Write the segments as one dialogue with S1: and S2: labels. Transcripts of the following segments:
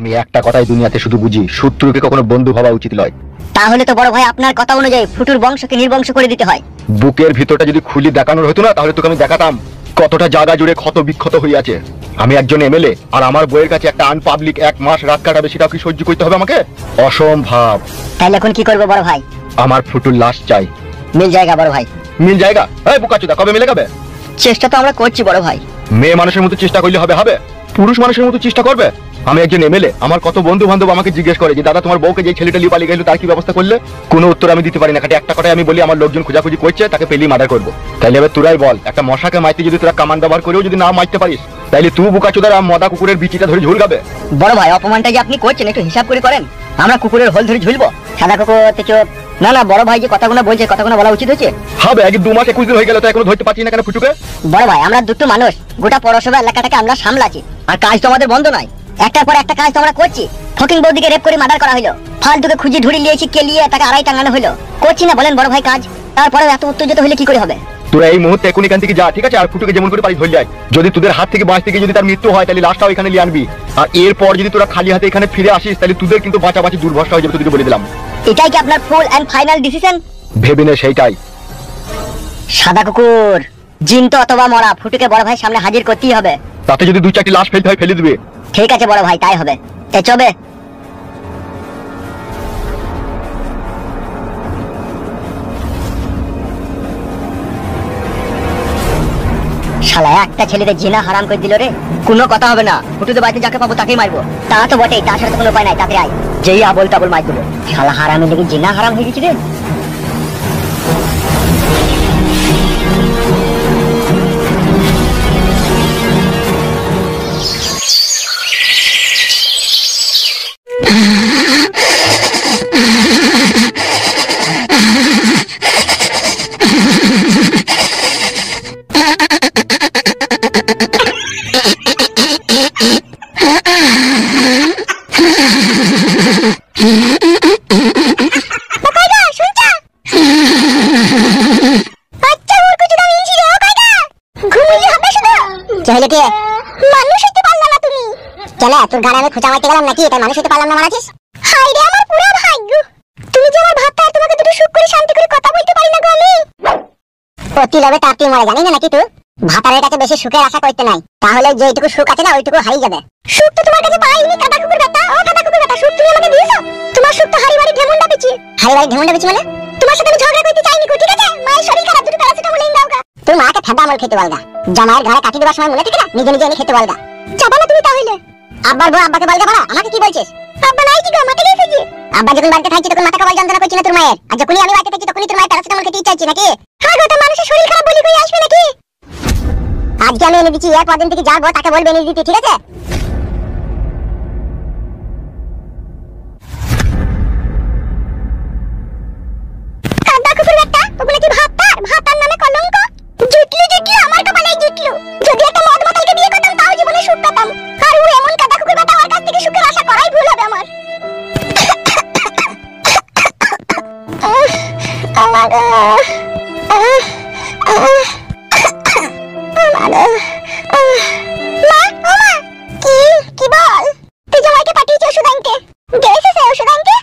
S1: আমি একটা কথাই দুনিয়াতে শুধু বুঝি, শত্রুকে কখনো বন্ধু ভাবা উচিত নয়।
S2: তাহলে তো বড় ভাই আপনার কথা অনুযায়ী ফুটুর বংশকে নির্বংশ করে দিতে হয়।
S1: বুকের ভিতরটা যদি খুলি দেখানোর হতো না, তাহলে তোকে আমি দেখাতাম কতটা জায়গা জুড়ে ক্ষত বিক্ষত হয়ে আছে। আমি একজন এমএলএ, আর আমার বইয়ের কাছে একটা আনপাবলিক 1 মাস রাত কাটাবে, সেটা কি সহ্য করতে হবে আমাকে? অসম্ভব।
S2: তাহলে এখন কি করবো বড় ভাই?
S1: আমার ফুটুর লাশ চাই।
S2: মিল জায়গা বড় ভাই,
S1: মিল জায়গা? এই বোকাচোদা, কবে মিলে যাবে?
S2: চেষ্টা তো আমরা করছি বড় ভাই।
S1: মেয়ে মানুষের মতো চেষ্টা করলে হবে? হবে পুরুষ মানুষের মতো চেষ্টা করবে? আমি একজন এমএলএ, আমার কত বন্ধু বান্ধব আমাকে জিজ্ঞেস করে যে দাদা তোমার বউকে যে ছেলেটা লিয়ে পালিয়ে গেল তার কি ব্যবস্থা করলে? কোনো উত্তর আমি দিতে পারি না। খালি একটা কথাই আমি বলি, আমার লোকজন খোঁজাখুঁজি করছে, তাকে পেলেই মার্ডার করবো। তাইলে এবার তোরাই বল, একটা মশাকে মারতে যদি তোরা কামান ব্যবহার করেও যদি না মারতে পারিস, তাইলে তুই বোকাচোদার মদা কুকুরের বিচিটা ধরে ঝুল গাবে।
S2: বড় ভাই অপমানটা যে আপনি করছেন একটু হিসাব করে করেন। আমরা কুকুরের হোল ধরে ঝুলবো? সাদা কুকুর চুপ। না না বড় ভাই যে কথাগুলো বলছে, কথাগুলো বলা উচিত হচ্ছে।
S1: হবে, আগে 2 মাস 21 দিন হয়ে গেল, তো এখনো ধরতে পারছি না কেন ফুটুকে?
S2: বড় ভাই আমরা দুটো মানুষ, গোটা পৌরসভা এলাকাটাকে আমরা সামলাচ্ছি, আর কাজ তো আমাদের বন্ধ নয়। একটার পর একটা কাজ তো আমরা করছি। ফকিং বৌদিকে রেপ করে মার্ডার করা হলো, ফালতুকে খুঁজি ধরে নিয়েছি, কে নিয়ে তাকে আড়াই টাঙানো হলো। করছি না বলেন বড় ভাই কাজ? তারপরে এত উত্তেজিত হলে কি করে হবে?
S1: তোরা এই মুহূর্তে এখন এখান থেকে যা, ঠিক আছে? আর ফুটুকে যেমন করে পারি ধরে যায়। যদি তোদের হাত থেকে বাঁচতে গিয়ে যদি তার মৃত্যু হয়, তাহলে লাশটাও এখানে নিয়ে আনবি। আর এরপর যদি তোরা খালি হাতে এখানে ফিরে আসিস, তাহলে তোদের কিন্তু বাঁচাবাঁচি দুর্ভরসা হয়ে যাবে, তোদেরকে বলে দিলাম।
S2: এটাই কি আপনার ফুল এন্ড ফাইনাল ডিসিশন?
S1: ভেবে নে সেইটাই।
S2: সাদা কুকুর জিন্ত অথবা মরা, ফুটুকে বড় ভাই সামনে হাজির করতেই হবে।
S1: তাতে যদি 2-4টি লাশ ফেলতে হয় ফেলে দিবে।
S2: ঠিক আছে বড় ভাই, তাই হবে। এ চবে শালা একটা ছেলেদের জিনা হারাম করে দিল রে। কোনো কথা হবে না, ফুটুদের বাড়িতে যাকে পাবো তাকেই মারবো। তা তো বটেই, তার সাথে কোনো উপায় নাই, তাতে আয়। যেই আবল তাবল মার দেবো। শালা হারামের লেগে জিনা হারাম হয়ে গেছি রে। মানুষ হতে পারলাম না তুমি? কেন তোর গানে আমি খোঁচা মারতে গেলাম নাকি, তাই মানুষ হতে পারলাম না মারাছিস? হাই রে আমার পুরো ভাগ্য, তুমি যে আমার ভাবতে আর তোমাকে দুটো সুখ করে শান্তি করে কথা বলতে পারি না গো আমি। অতি লবে তাতি মরে, জানি না নাকি তুই? ভাতারের কাছে বেশি সুখের আশা করতে নাই, তাহলে যেটুকু সুখ আছে না ওইটুকু হারিয়ে যাবে। সুখ তো তোমার কাছে পাইনি কাদা কুকুর বেটা। ও কাদা কুকুর বেটা, সুখ তুমি আমাকে দিয়েছো? তোমার সুখ তো হারিবাড়ি ঢেমুন্ডা পেছি। হারিবাড়ি ঢেমুন্ডা পেছি মানে? তোমার সাথে আমি ঝগড়া করতে চাইনি গো, ঠিক আছে? মায়ের শরীর খারাপ, দুটো প্যারাসিটামল এনে দাও গা। তুই মাকে ফেদা আমল খেতে বলগা, জামাইয়ের ঘরে কাটি দেবার সময় মনে থাকে না, নিজে নিজে এনে খেতে বলগা। যাবা না তুমি তাহলে? আব্বার বউ আব্বাকে বলগা বাড়া, আমাকে কি বলছিস? আব্বা নাই কি গো, মাকে গেছে কি? আব্বা যখন বাড়িতে থাকছে তখন মাথা কবল যন্ত্রণা করছে না তোর মায়ের, আর যখনই আমি বাড়িতে থাকি তখনই তোর মায়ের প্যারাসিটামল খেতে ইচ্ছা হচ্ছে নাকি? হ্যাঁ গো, তো মানুষের শরীর খারাপ বলি কই আসবে নাকি? আজকে আমি এনে দিচ্ছি, এরপর দিন থেকে যাবো তাকে বলবে এনে দিতে, ঠিক আছে? কাদা কুকুর বেটা, ওগুলো কি ভাতার? ভাতার নামে কলঙ্ক। জুটলু জুটলু আমার কপালে জুটলু। যদি একটা মদ মাতালকে বিয়ে করতাম তাও জীবনে সুখ পেতাম। আর ও এমন কাদা কুকুর বেটা, ওর কাছ থেকে সুখের আশা করাই ভুল হবে আমার। কি বল? তুই জামাইকে পাঠিয়েছিস ওষুধ আনতে? গেছে সে ওষুধ আনতে?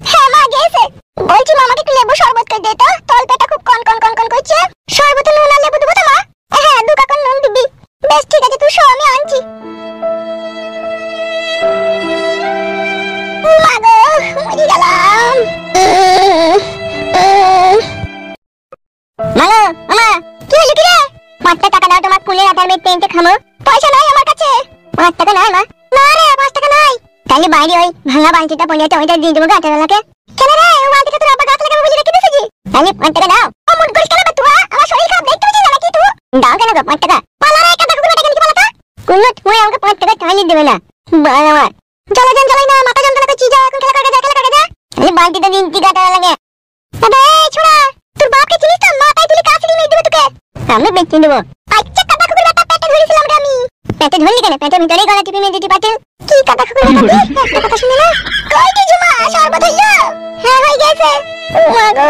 S2: হ্যাঁ মা গেছে। বলছি মামাকে একটু লেবু শরবত করে দে তো, তল পেটটা খুব কন কন কন কন করছে। শরবতে নুন আর লেবু দেবো তো মা? হ্যাঁ 2 কাকন নুন দিবি। বেশ ঠিক আছে, তুই শো, আমি আনছি। মা গো, মরে গেলাম। মাগো আমা, কি হলো কি রে? 5 টাকা দাও, তোমার কুলে আটার মেট পেনতে খামো। পয়সা নাই আমার কাছে। 5 টাকা নাই মা? না রে 5 টাকা নাই। তাহলে বাইরে ওই ভাঙা বালতিটা পড়ে আছে, ওইটা দিয়ে দেবো গা 18 টাকা। কেন রে, ও বালতিটা তোর আব্বা গাছ লাগাবে বলে রেখে দিয়েছিস? তাহলে 5 টাকা দাও। ও মুড করিস কেন তুই? আমার শরীর খারাপ, দেখতে পাচ্ছিস না নাকি তুই? দাও কেন গো 5 টাকা? পালা রে, কাদা কুকুর বেটা, কেন কি পালাতা? কুল্লুট তুই আমাকে 5 টাকা চাইলে দেবে না। বাল আমার জ্বালাই না, মাথা যন্ত্রণা করছি, যা এখন খেলা করে যা। তাহলে বালতিটা দিন কি গাটা লাগে? আবে ছোড়া, তোর বাপকে চিনিস তো? মাথায় তুলে কাশি মেরে দেবে তোকে। আমি বেঁচে দেবো। আচ্ছা কাদা কুকুর বেটা, পেটে ধরেছিলাম রে আমি। পেটে ধরলি কেন? পেটের ভিতরেই গলা টিপে মেরে দিতে পারতেন। কি কাদা কুকুর বেটা, একটা কথা শুনে না? কই কি জমা শরবত হইলো? হ্যাঁ হয়ে গেছে। ও মা গো,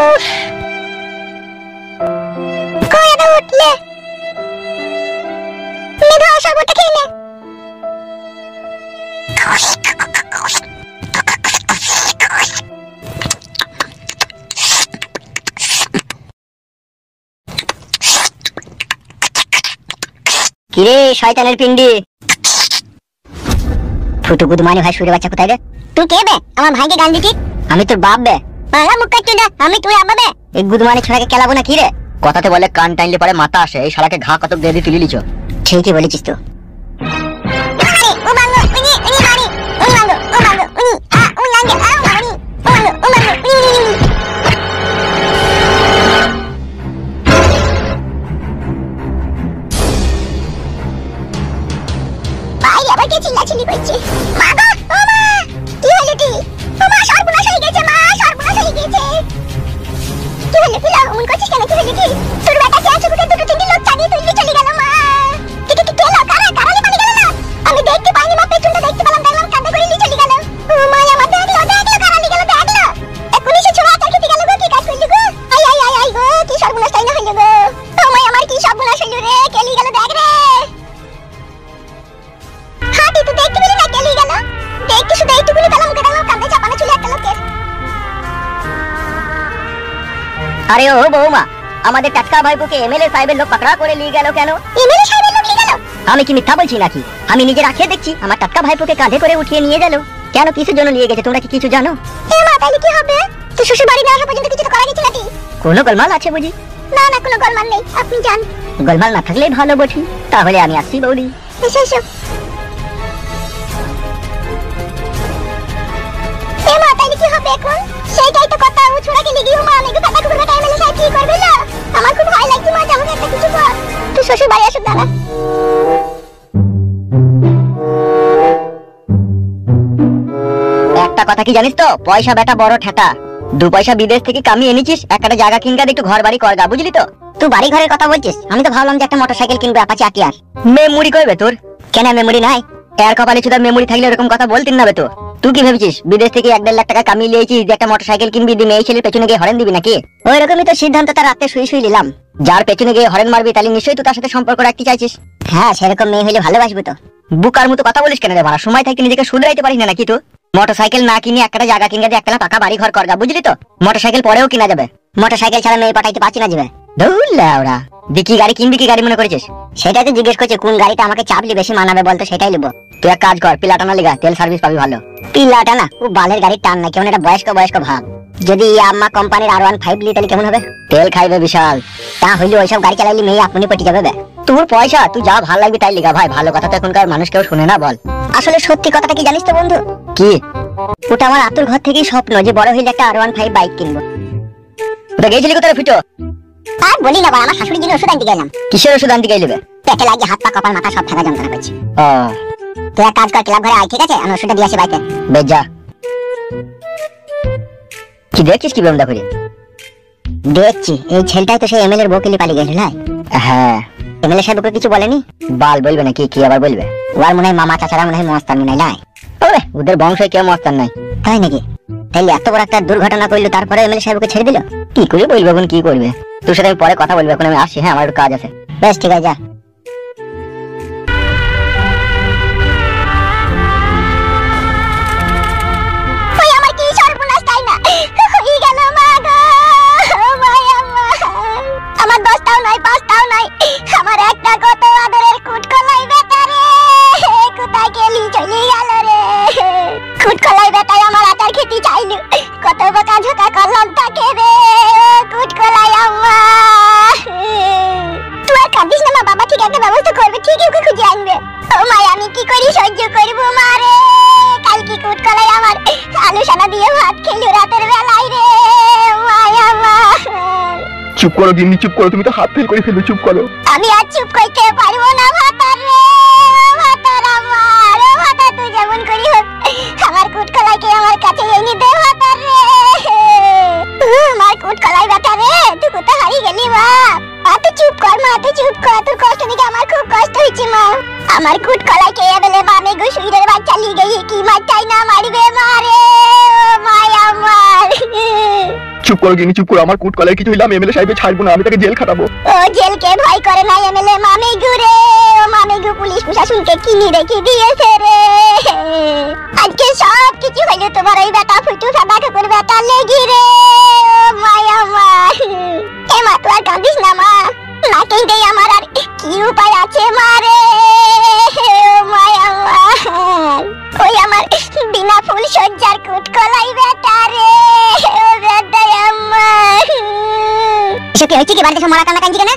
S2: কই এটা উঠলে? নে দাও শরবতটা খেয়ে নে। কিরে শয়তানের পিন্ডি, ফুটু গুদমানি ভাই সুরে বাচ্চা কোথায় রে? তুই কে বে আমার ভাইকে গান দিছিস? আমি তোর বাপ বে। বাংলা মুখ কাটছিস না, আমি তুই আব্বা বে। এই গুদমানি ছোড়াকে কেলাবো না কি রে?
S3: কথাতে বলে কান টাইনলে পরে মাথা আসে, এই শালাকে ঘা কতক দিয়ে দিয়ে তুলে লিছো।
S2: ঠিকই বলেছিস তো। চিল্লাচিল্লি করছে। মা গো, ও মা, কি হলো কি? ও মা, সর্বনাশ হয়ে গেছে মা, সর্বনাশ হয়ে গেছে। কি হলো কি? অমন করছিস কেন? কি হলো কি? তোর বেটা কে আছে? দুটো তিনটে লোক চালিয়ে তুললে চলে গেল মা। কি কেলো? কারা পানি গেল না? আমি দেখতে পাইনি মা, পেছনটা দেখতে পেলাম, দেখলাম কাঁধে করে নিয়ে চলে গেল। ও মা, আমার দেখলো কারা নিয়ে গেল, দেখলো। এক্ষুনি সে ছোড়া আচার খেতে গেল গো, কি কাজ করলি গো? আই গো, কি সর্বনাশ তাই না হইলো গো। ও মা, আমার কি সর্বনাশ হইলো রে, কেলি গেল দেখ রে। তুই তো দেখতে পেলি না কেলি গেল? দেখতে শুধু এইটুকুনি পেলাম, মুখে দেখলাম কাঁধে চাপানো ছিল একটা লোকের।
S3: আরে ও বৌমা, আমাদের টাটকা ভাইপোকে এমএলএ সাহেবের লোক পাকড়া করে নিয়ে গেল কেন?
S2: এমএলএ সাহেবের লোক নিয়ে গেল?
S3: আমি কি মিথ্যা বলছি নাকি? আমি নিজে রাখিয়ে দেখছি, আমার টাটকা ভাইপোকে কাঁধে করে উঠিয়ে নিয়ে গেল। কেন, কিসের জন্য নিয়ে গেছে তোমরা কি কিছু জানো?
S2: এ মা, তাইলে কি হবে? তুই শ্বশুর বাড়ি না আসা পর্যন্ত কিছু তো করা গেছে নাকি?
S3: কোনো গোলমাল আছে বুঝি?
S2: না না, কোনো গোলমাল নেই, আপনি যান।
S3: গোলমাল না থাকলেই ভালো বটি। তাহলে আমি আসছি বৌদি।
S2: এসো এসো। এ মা, তাইলে কি হবে এখন? সেইটাই তো কথা, ও ছোড়াকে লিগিও মা, আমি কথা কুকুর বেটা এমএলএ সাহেব কি করবে না? আমার খুব ভয় লাগছে মা, যাবো একটা কিছু কর। তুই শ্বশুর বাড়ি আসুক দাঁড়া।
S3: একটা কথা কি জানিস তো, পয়সা বেটা বড় ঠেটা। 2 পয়সা বিদেশ থেকে কামিয়ে এনেছিস, একটা জায়গা কিনকা একটু ঘর বাড়ি করগা, বুঝলি তো?
S2: তুই বাড়ি ঘরের কথা বলছিস, আমি তো ভাবলাম যে একটা মোটরসাইকেল কিনবো, অ্যাপাচি আটিয়ার।
S3: মেমোরি করবে তোর?
S2: কেন মেমোরি নাই?
S3: এর কপালে শুধু মেমোরি থাকলে এরকম কথা বলতিন না বে তো। তুই কি ভেবেছিস বিদেশ থেকে 1-1.5 লাখ টাকা কামিয়ে নিয়েছিস যে একটা মোটরসাইকেল কিনবি, দিয়ে মেয়ে ছেলের পেছনে গিয়ে হরেন দিবি নাকি?
S2: ওই রকমই তো সিদ্ধান্ত তার রাতে শুই নিলাম।
S3: যার পেছনে গিয়ে হরেন মারবি তাহলে নিশ্চয়ই তুই তার সাথে সম্পর্ক রাখতে চাইছিস।
S2: হ্যাঁ, সেরকম মেয়ে হলে ভালোবাসবো তো।
S3: বুকার মতো কথা বলিস কেন রে বাড়া? সময় থাকতে নিজেকে শুধরাইতে পারিস না নাকি তুই? মোটরসাইকেল না কিনে একটা জায়গা কিনগা দিয়ে একটা পাকা বাড়ি ঘর করগা, বুঝলি তো? মোটরসাইকেল পরেও কিনা যাবে।
S2: মোটরসাইকেল ছাড়া মেয়ে পাঠাইতে পারছি না যাবে।
S3: ধুল্লা ওরা দেখি গাড়ি কিনবি, কি গাড়ি মনে করেছিস?
S2: সেটাই তো জিজ্ঞেস করছে, কোন গাড়িটা আমাকে চাপলি বেশি মানাবে বলতো, সেটাই নেবো।
S3: তুই এক কাজ কর, পিলাটানা লিগা, তেল সার্ভিস পাবি ভালো।
S2: পিলাটা না, ও বালের গাড়ির টান না, কেমন একটা বয়স্ক ভাব। যদি আম্মা কোম্পানির R15 লি তাহলে কেমন হবে?
S3: তেল খাইবে বিশাল।
S2: তা হইলে ওইসব গাড়ি চালাইলে মেয়ে আপনি পটি যাবে বে।
S3: তোর পয়সা, তুই যা ভালো লাগবে তাই লিগা ভাই। ভালো কথা তো এখনকার মানুষ কেউ শুনে না, বল।
S2: আসলে সত্যি কথাটা কি জানিস তো বন্ধু?
S3: কি?
S2: ওটা আমার আতুর ঘর থেকেই স্বপ্ন যে বড় হইলে একটা R15 বাইক কিনবো।
S3: ওটা গেছিলি কোথায় ফিটো?
S2: আর বলি না ভাই, আমার শাশুড়ির জন্য ওষুধ আনতে গেলাম।
S3: কিসের ওষুধ আনতে গেলিবে?
S2: পেটে লাগিয়ে হাত পা কপাল মাথা সব থাকা যন্ত্রণা করছে।
S3: ও,
S2: তুই এক কাজ কর, ক্লাব ঘরে আয়, ঠিক আছে? আমি ওষুধটা দিয়ে আসি বাইকে।
S3: বেশ যা। কি দেখছিস কি বেমদা করে?
S2: দেখছি এই ছেলেটাই তো সেই এমএলএর বউকে পালিয়ে গেল না?
S3: হ্যাঁ।
S2: এমএলএ সাহেব ওকে কিছু বলেনি?
S3: বাল বলবে না, কি আবার বলবে?
S2: ওর মনে হয় মামা চাচারা মনে হয় মস্তান মনে নাই।
S3: ওরে, ওদের বংশে কেউ মস্তান নাই।
S2: তাই নাকি? তাইলে এত বড় একটা দুর্ঘটনা করলো, তারপরে এমএলএ সাহেবকে ছেড়ে দিল?
S3: কি করে বলবে এখন, কি করবে? তোর সাথে আমি পরে কথা বলবো, এখন আমি আসছি। হ্যাঁ, আমার একটু কাজ আছে।
S2: বেশ ঠিক আছে, যা। আমার 10টাও নাই, 5টাও নাই, আমার একটা কত আদরের কুটকলাই বেটা রে, কোথায় গেলি চলে গেল রে। কুটকলাই বেটাই আমার আচার খেতে চাইলো, কত বোকা ঝোকা করলাম তাকে রে। কুটকলাই আম্মা, তুই আর কাঁদিস না মা, বাবা ঠিক একটা ব্যবস্থা করবে, ঠিকই ওকে খুঁজে আনবে। ও মা, আমি কি করি সহ্য করবো মা রে? কালকে কুটকলাই আমার আলু সানা দিয়ে ভাত খেলো রাতের বেলায় রে। মায়া মা,
S1: চুপ করো গিন্নি, চুপ করো, তুমি তো হাত ফেল করে ফেলবে, চুপ করো।
S2: আমি আর চুপ করতে পারবো না ভাতার রে। ভাতার আমার, ও ভাতা তুই যেমন করি হোক আমার কুটকলাইকে আমার কাছে এনে দে ভাতার রে। আমার কুটকলাই বেটা রে, তুই কোথায় হারিয়ে গেলি মা? তুই চুপ কর মা, তুই চুপ কর, তোর কষ্ট দেখে আমার খুব কষ্ট হচ্ছে মা। আমার কুটকলাইকে এবেলে বামে গুসুইরের বাচ্চা লিয়ে গিয়ে কি মারটাই না মারবে মা রে। মায়া আমার,
S1: চুপ করো গিন্নি, চুপ করো। আমার কুট কলার কিছু হইলে আমি এমএলএ সাহেবকে ছাড়বো না, আমি তাকে জেল খাটাবো।
S2: ও জেলকে ভয় করে না এমএলএ মামিগু রে। ও মামিগু পুলিশ প্রশাসনকে কিনে রেখে দিয়েছে রে। আজকে সব কিছু হইলো তোমার ওই বেটা ফুটু সাদা ঠাকুর বেটা লেগি রে। ও মায়া মা, এ মা তুই আর কাঁদিস না মা, না কেঁদেই আমার আর কি উপায় আছে মা রে। ও মায়া আমার, ওই আমার বিনা ফুল সজ্জার কুটকলাই বেটা রে, ও বেটা আমার। এসব কি হয়েছে? কি বাড়িতে সব মারা কান্না কাঁদছি কেন?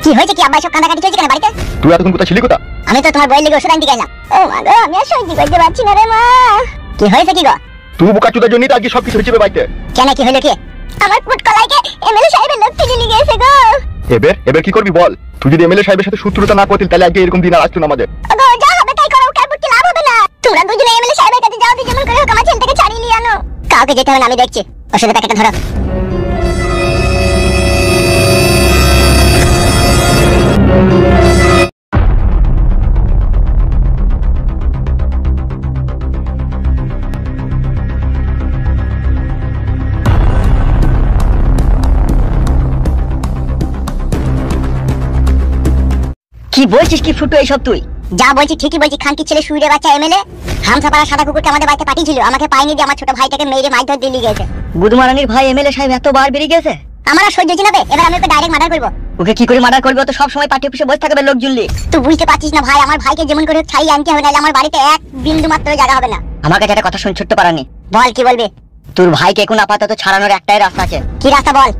S2: কি হয়েছে? কি আব্বা সব কান্না কাঁদছি কেন বাড়িতে?
S1: তুই এতক্ষণ কোথায় ছিলি? কোথা?
S2: আমি তো তোমার বইয়ের লিগে ওষুধ আনতে গেলাম। ও মা গো, আমি আর সহ্য করতে পারছি না রে মা। কি হয়েছে কি গো?
S1: তুই বোকা চুদার জন্যই তো আজকে সবকিছু হয়েছে বাড়িতে।
S2: কেন, কি হইলো কি? আমার কুটকলাইকে এমএলএ সাহেবের লোক তুলে নিয়ে গেছে গো।
S1: এবার কি করবি বল? তুই যদি এমএলএ সাহেবের সাথে শত্রুতা না করতিস তাহলে আজকে এরকম দিন আর আসতো না আমাদের।
S2: গো, যা হবে তাই করো, কার বুঝতে লাভ হবে না। তোমরা দুজনে এমএলএ সাহেবের কাছে যাও, দিয়ে যেমন করে হোক আমার ছেলেটাকে ছাড়িয়ে নিয়ে আনো। কাউকে যেতে হবে না, আমি দেখছি। ওষুধের প্যাকেটটা ধরো।
S3: কি বলছিস কি ফুটো এইসব তুই?
S2: যা বলছি ঠিকই বলছি। খানকির ছেলে সুইরে বাচ্চা এমএলএ হামসাপাড়া সাদা কুকুরকে আমাদের বাড়িতে পাঠিয়েছিল, আমাকে পাইনি দিয়ে আমার ছোট ভাইটাকে মেরে মাইর দিয়ে নিয়ে গেছে।
S3: গুদমারানির ভাই এমএলএ সাহেব এত বার বেরিয়ে গেছে,
S2: আমার আর সহ্য হচ্ছে না বে। এবার আমি ওকে ডাইরেক্ট মার্ডার করবো।
S3: ওকে কি করে মার্ডার করবে? ও তো সব সময় পার্টি অফিসে বসে থাকবে লোকজন নিয়ে।
S2: তুই বুঝতে পারছিস না ভাই, আমার ভাইকে যেমন করে হোক ছাড়িয়ে আনতে হবে, নাহলে আমার বাড়িতে এক বিন্দু মাত্র জায়গা হবে না।
S3: আমার কাছে একটা কথা শুন ছোট্ট পারানি।
S2: বল, কি বলবি?
S3: তোর ভাইকে এখন আপাতত ছাড়ানোর একটাই রাস্তা আছে।
S2: কি রাস্তা বল?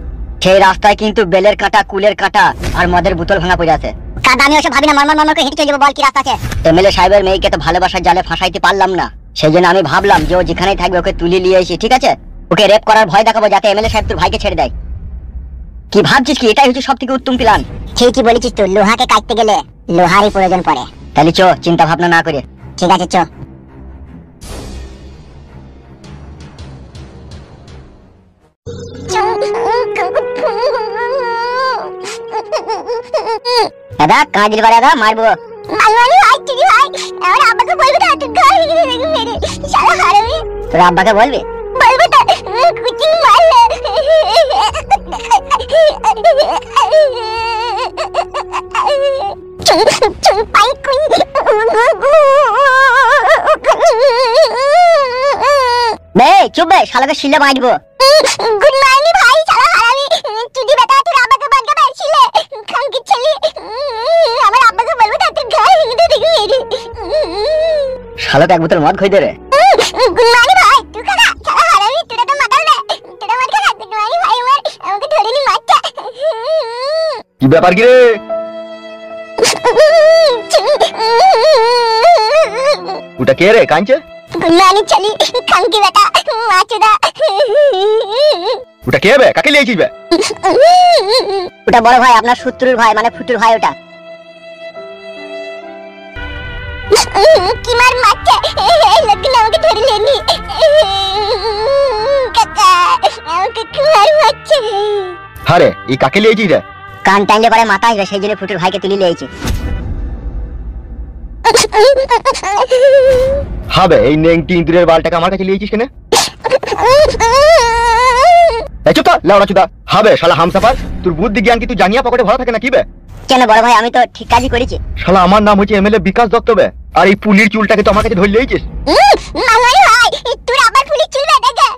S3: সেই রাস্তায় কিন্তু বেলের কাঁটা, কুলের কাঁটা আর মদের বোতল ভাঙা পড়ে আছে।
S2: কাদা আমি ওসব ভাবি না, মরমর মরমর করে হেঁটে চলে যাবো। বল কি রাস্তা আছে?
S3: এমএলএ সাহেবের মেয়েকে তো ভালোবাসার জালে ফাঁসাইতে পারলাম না, সেই জন্য আমি ভাবলাম যে ও যেখানেই থাকবে ওকে তুলে নিয়ে এসি, ঠিক আছে? ওকে রেপ করার ভয় দেখাবো যাতে এমএলএ সাহেব তোর ভাইকে ছেড়ে দেয়। কি ভাবছিস কি? এটাই হচ্ছে সব থেকে উত্তম প্ল্যান।
S2: ঠিকই বলেছিস তুই, লোহাকে কাটতে গেলে লোহারই প্রয়োজন পড়ে।
S3: তাহলে চো, চিন্তা ভাবনা না করে।
S2: ঠিক আছে, চ।
S3: দাদা কাঁদিল বা দাদা, মারবো।
S2: ভাই ভাই, চিনি ভাই, আমার আব্বাকে বলবি না, তুই গাড়ি গিয়ে দেখে মেরে শালা হারামি।
S3: তোর আব্বাকে বলবি?
S2: বলবি না, কুচিং মারলে। পাই কুই।
S3: বে চুপ বে, শালাকে শিলে মারবো।
S2: গুড মর্নিং ভাই, শালা হারামি। তুই বেটা তোর আব্বাকে বাঁধা ছিলে, খানকির ছেলে। আমার আব্বাকে বলবি না, তুই গাড়ি গিয়ে দেখে মেরে।
S3: শালাকে এক বোতল মদ খই দে রে।
S2: গুড মর্নিং ভাই, তুই খানা শালা হারামি। তোরা তো মাতাল না, তোরা মার খা। গুড মর্নিং ভাই, আমাকে ধরে নি মারটা।
S1: কি ব্যাপার কি রে? ওটা কে রে কাঁদছে?
S2: গুড মর্নিং চলি, খানকি বেটা মাচুদা।
S1: ওটা কে বে? কাকে লিয়েছিস বে?
S3: ওটা বড় ভাই, আপনার শত্রুর ভাই, মানে ফুটুর ভাই ওটা।
S2: কি মার মারছে, লোকগুলো আমাকে ধরে লেনি। কাকা, আমাকে কি মার মারছে।
S1: আরে এই কাকে লিয়েছিস রে?
S3: কান টাইলে পরে মাথা আসবে, সেই জন্য ফুটুর ভাইকে তুলে লিয়েছি।
S1: হবে এই নেংটি ইঁদুরের বালটাকে আমার কাছে লিয়েছিস কেন? এই চুপ তো লাউড়া চুদা। হবে শালা হামসাপার, তোর বুদ্ধি জ্ঞান কি তুই জানিয়া পকেটে ভরা থাকে না কি বে?
S3: কেন বড় ভাই, আমি তো ঠিক কাজই করেছি।
S1: শালা আমার নাম হচ্ছে এমএলএ বিকাশ দত্ত বে, আর এই পুলির চুলটাকে তো আমার কাছে ধরে লিয়েছিস।
S2: মাঙ্গাই ভাই, তোর আবার পুলিশ চলবে দেখে।